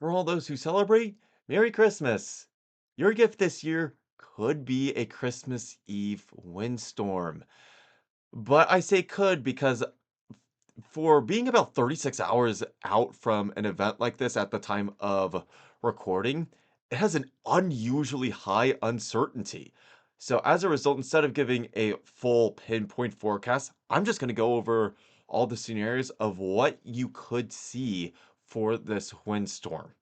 For all those who celebrate, Merry Christmas! Your gift this year could be a Christmas Eve windstorm. But I say could because for being about 36 hours out from an event like this at the time of recording, it has an unusually high uncertainty. So, as a result, instead of giving a full pinpoint forecast, I'm just going to go over all the scenarios of what you could see for this windstorm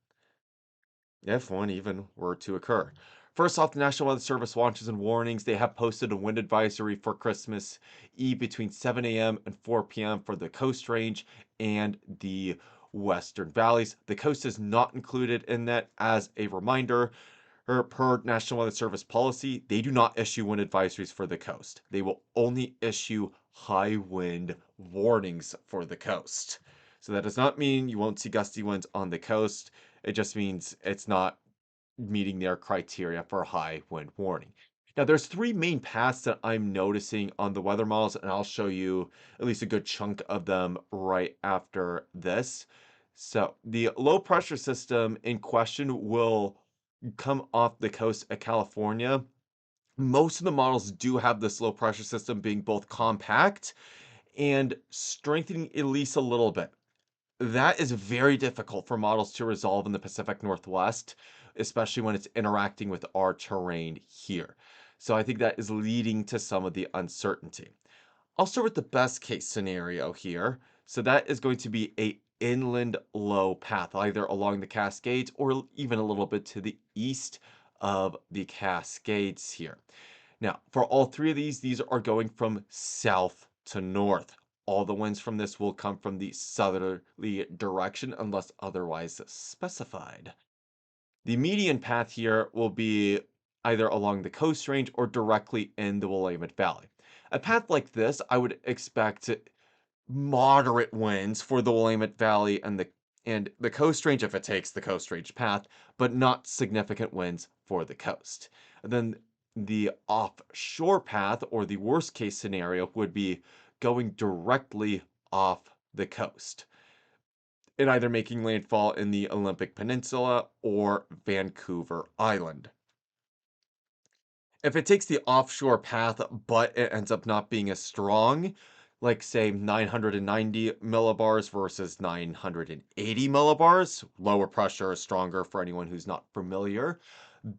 if one even were to occur. First off, the National Weather Service watches and warnings. They have posted a wind advisory for Christmas Eve between 7 a.m. and 4 p.m. for the Coast Range and the Western Valleys. The coast is not included in that. As a reminder, per National Weather Service policy, they do not issue wind advisories for the coast. They will only issue high wind warnings for the coast. So that does not mean you won't see gusty winds on the coast. It just means it's not meeting their criteria for high wind warning. Now, there's three main paths that I'm noticing on the weather models, and I'll show you at least a good chunk of them right after this. So, the low pressure system in question will come off the coast of California. Most of the models do have this low pressure system being both compact and strengthening at least a little bit. That is very difficult for models to resolve in the Pacific Northwest, especially when it's interacting with our terrain here. So I think that is leading to some of the uncertainty. I'll start with the best case scenario here. So that is going to be a inland low path, either along the Cascades or even a little bit to the east of the Cascades here. Now, for all three of these are going from south to north. All the winds from this will come from the southerly direction unless otherwise specified. The median path here will be either along the Coast Range or directly in the Willamette Valley. A path like this, I would expect moderate winds for the Willamette Valley and the Coast Range if it takes the Coast Range path, but not significant winds for the coast. And then the offshore path, or the worst case scenario, would be going directly off the coast and either making landfall in the Olympic Peninsula or Vancouver Island. If it takes the offshore path, but it ends up not being as strong, like say 990 millibars versus 980 millibars, lower pressure is stronger for anyone who's not familiar.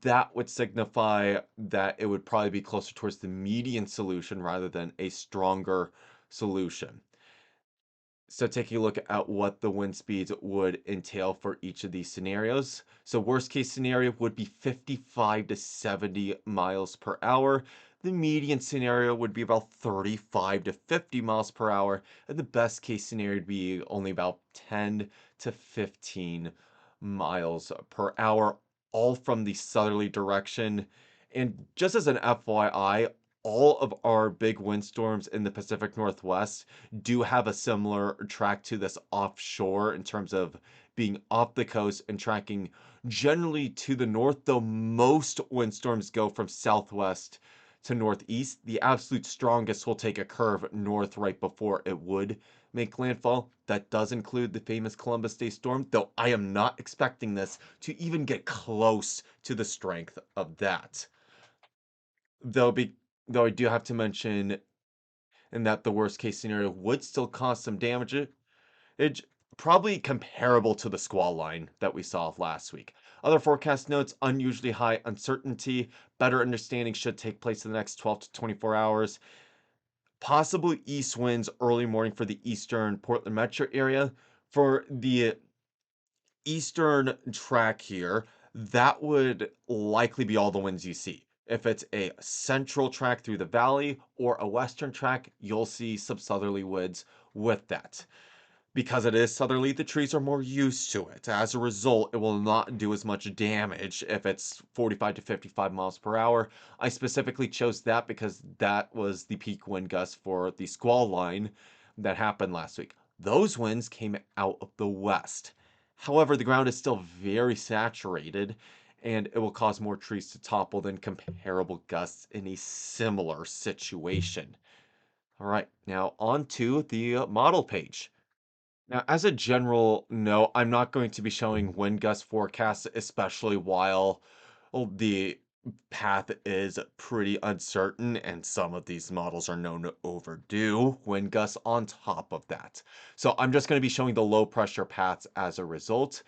That would signify that it would probably be closer towards the median solution rather than a stronger solution. So taking a look at what the wind speeds would entail for each of these scenarios. So worst case scenario would be 55 to 70 miles per hour. The median scenario would be about 35 to 50 miles per hour. And the best case scenario would be only about 10 to 15 miles per hour, all from the southerly direction. And just as an FYI, all of our big windstorms in the Pacific Northwest do have a similar track to this offshore in terms of being off the coast and tracking generally to the north, though most windstorms go from southwest to northeast. The absolute strongest will take a curve north right before it would make landfall. That does include the famous Columbus Day storm, though I am not expecting this to even get close to the strength of that. Though, though I do have to mention and that the worst case scenario would still cause some damage. It's probably comparable to the squall line that we saw last week. Other forecast notes: unusually high uncertainty. Better understanding should take place in the next 12 to 24 hours. Possibly east winds early morning for the eastern Portland metro area. For the eastern track here, that would likely be all the winds you see. If it's a central track through the valley or a western track, you'll see some southerly winds with that. Because it is southerly, the trees are more used to it. As a result, it will not do as much damage if it's 45 to 55 miles per hour. I specifically chose that because that was the peak wind gust for the squall line that happened last week. Those winds came out of the west. However, the ground is still very saturated and it will cause more trees to topple than comparable gusts in a similar situation. All right, now on to the model page. Now, as a general note, I'm not going to be showing wind gust forecasts, especially while the path is pretty uncertain, and some of these models are known to overdo wind gusts on top of that. So I'm just going to be showing the low pressure paths as a result.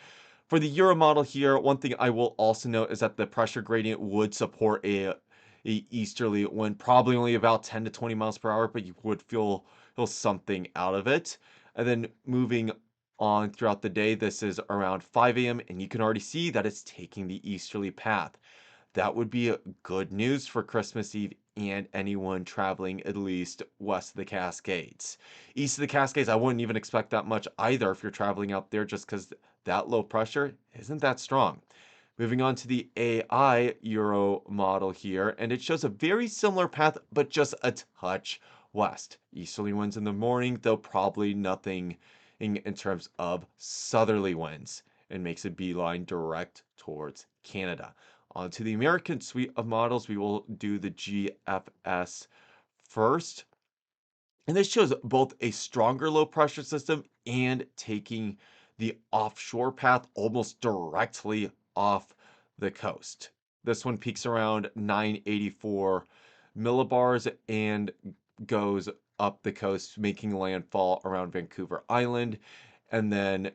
For the Euro model here, one thing I will also note is that the pressure gradient would support a easterly wind, probably only about 10 to 20 miles per hour, but you would feel something out of it. And then moving on throughout the day, this is around 5 a.m., and you can already see that it's taking the easterly path. That would be good news for Christmas Eve and anyone traveling at least west of the Cascades. East of the Cascades, I wouldn't even expect that much either if you're traveling out there, just because that low pressure isn't that strong. Moving on to the AI Euro model here, and it shows a very similar path, but just a touch west. Easterly winds in the morning, though probably nothing in terms of southerly winds, and makes a beeline direct towards Canada. Onto the American suite of models, we will do the GFS first. And this shows both a stronger low pressure system and taking the offshore path almost directly off the coast. This one peaks around 984 millibars and goes up the coast, making landfall around Vancouver Island, and then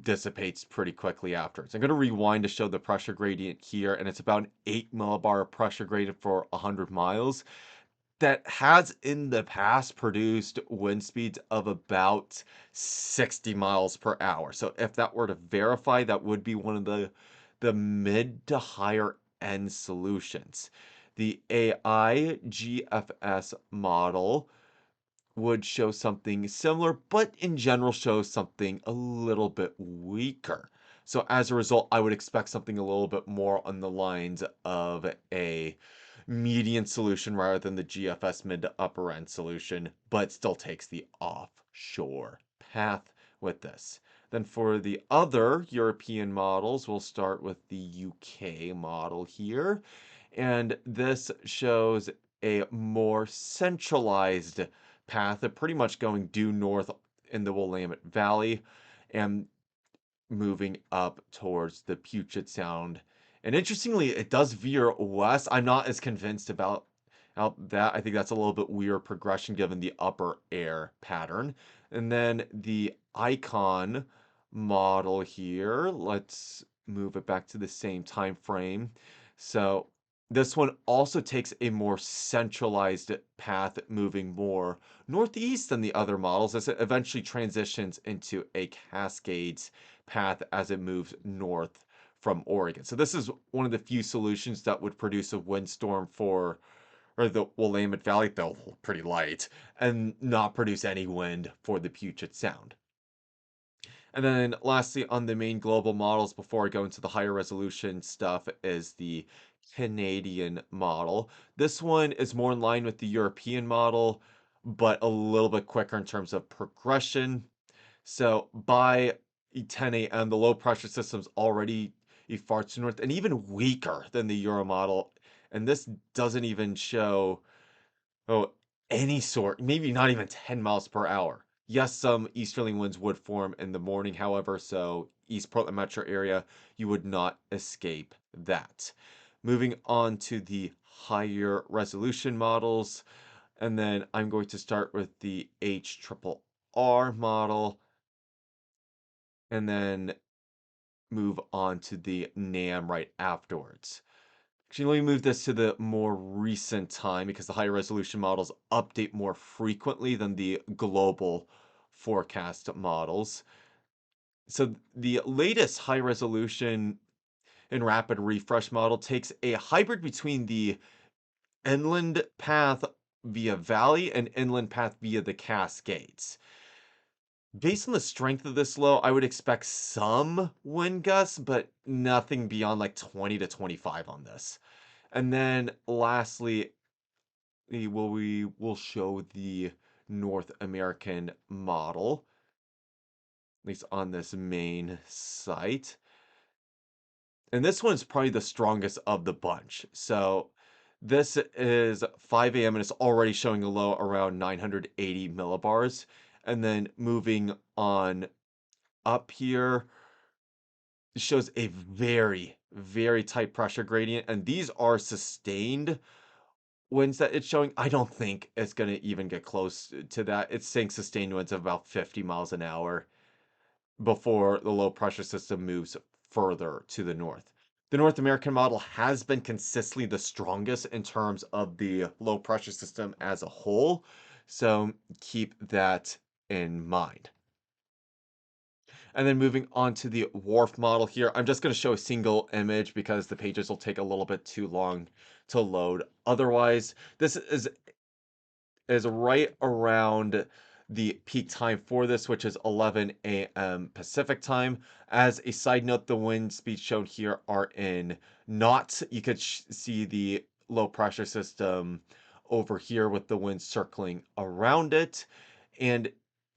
dissipates pretty quickly afterwards. I'm going to rewind to show the pressure gradient here, and it's about an 8 millibar pressure gradient for 100 miles that has in the past produced wind speeds of about 60 miles per hour. So if that were to verify, that would be one of the mid to higher end solutions. The AI GFS model would show something similar, but in general shows something a little bit weaker. So as a result, I would expect something a little bit more on the lines of a median solution rather than the GFS mid to upper end solution, but still takes the offshore path with this. Then for the other European models, we'll start with the UK model here. And this shows a more centralized path of pretty much going due north in the Willamette Valley and moving up towards the Puget Sound. And interestingly, it does veer west. I'm not as convinced about that. I think that's a little bit weird progression given the upper air pattern. And then the icon model here, let's move it back to the same time frame. So this one also takes a more centralized path, moving more northeast than the other models as it eventually transitions into a Cascades path as it moves north from Oregon. So this is one of the few solutions that would produce a windstorm for or the Willamette Valley, though pretty light, and not produce any wind for the Puget Sound. And then lastly, on the main global models, before I go into the higher resolution stuff, is the Canadian model. This one is more in line with the European model, but a little bit quicker in terms of progression. So by 10 a.m., the low pressure system's already far to north and even weaker than the Euro model. And this doesn't even show any sort, maybe not even 10 miles per hour. Yes, some easterly winds would form in the morning, however, so East Portland metro area, you would not escape that. Moving on to the higher resolution models, and then I'm going to start with the HRRR model, and then move on to the NAM right afterwards. Actually, let me move this to the more recent time because the higher resolution models update more frequently than the global forecast models. So the latest high resolution and rapid refresh model takes a hybrid between the inland path via valley and inland path via the Cascades. Based on the strength of this low, I would expect some wind gusts, but nothing beyond like 20 to 25 on this. And then lastly, we will show the North American model, at least on this main site. And this one's probably the strongest of the bunch. So this is 5 a.m. and it's already showing a low around 980 millibars. And then moving on up here shows a very, very tight pressure gradient. And these are sustained winds that it's showing. I don't think it's going to even get close to that. It's saying sustained winds of about 50 miles an hour before the low pressure system moves further to the north. The North American model has been consistently the strongest in terms of the low pressure system as a whole. So keep that in mind. And then moving on to the wharf model here, I'm just going to show a single image because the pages will take a little bit too long to load. Otherwise, this is right around the peak time for this, which is 11 a.m. Pacific time. As a side note, the wind speeds shown here are in knots. You could see the low pressure system over here with the wind circling around it, and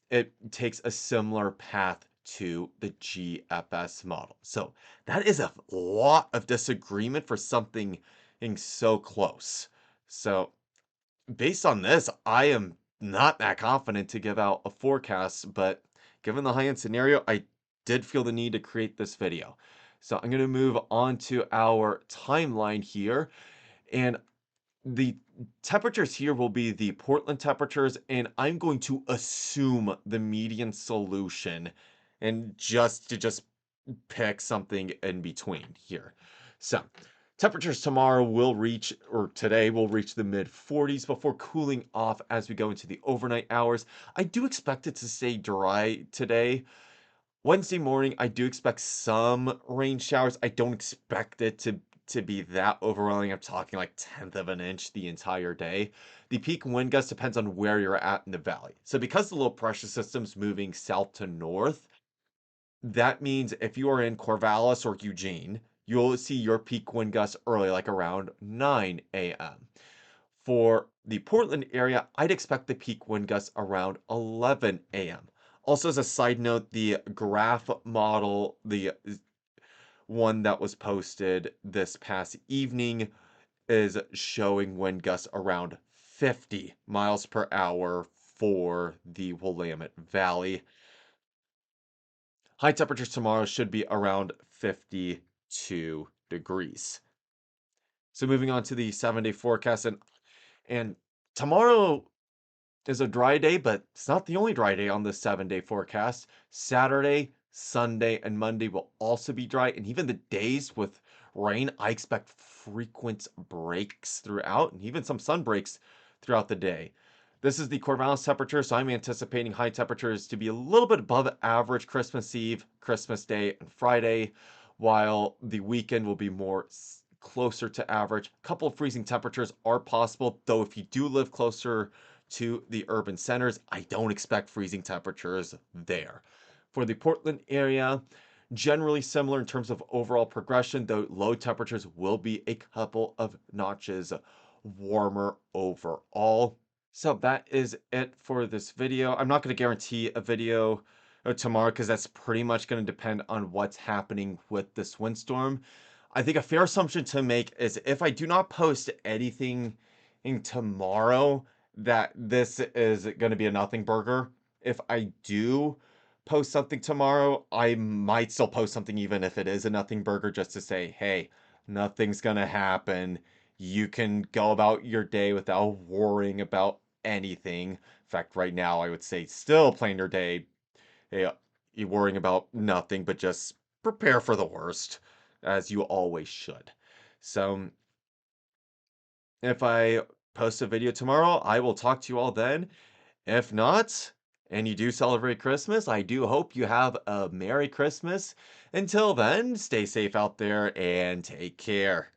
it takes a similar path to the GFS model. So that is a lot of disagreement for something being so close. So based on this, I am not that confident to give out a forecast, but given the high-end scenario, I did feel the need to create this video. So I'm going to move on to our timeline here, and the temperatures here will be the Portland temperatures, and I'm going to assume the median solution and just pick something in between here. So, temperatures tomorrow will reach, or today will reach the mid 40s before cooling off as we go into the overnight hours. I do expect it to stay dry today. Wednesday morning, I do expect some rain showers. I don't expect it to be that overwhelming. I'm talking like 10th of an inch the entire day. The peak wind gust depends on where you're at in the valley. So because the low pressure system's moving south to north, that means if you are in Corvallis or Eugene, you'll see your peak wind gusts early, like around 9 a.m. For the Portland area, I'd expect the peak wind gusts around 11 a.m. Also, as a side note, the graph model, the one that was posted this past evening, is showing wind gusts around 50 miles per hour for the Willamette Valley. High temperatures tomorrow should be around 52 degrees. So moving on to the 7-day forecast, and tomorrow is a dry day, but it's not the only dry day on this 7-day forecast. Saturday, Sunday, and Monday will also be dry, and even the days with rain, I expect frequent breaks throughout, and even some sun breaks throughout the day. This is the Corvallis temperature, so I'm anticipating high temperatures to be a little bit above average Christmas Eve, Christmas Day, and Friday, while the weekend will be more closer to average. A couple of freezing temperatures are possible, though if you do live closer to the urban centers, I don't expect freezing temperatures there. For the Portland area, generally similar in terms of overall progression, though low temperatures will be a couple of notches warmer overall. So that is it for this video. I'm not going to guarantee a video tomorrow because that's pretty much going to depend on what's happening with this windstorm. I think a fair assumption to make is if I do not post anything in tomorrow, that this is going to be a nothing burger. If I do post something tomorrow, I might still post something even if it is a nothing burger just to say, hey, nothing's going to happen. You can go about your day without worrying about anything. In fact, right now, I would say still plan your day. You're worrying about nothing, but just prepare for the worst, as you always should. So, if I post a video tomorrow, I will talk to you all then. If not, and you do celebrate Christmas, I do hope you have a Merry Christmas. Until then, stay safe out there and take care.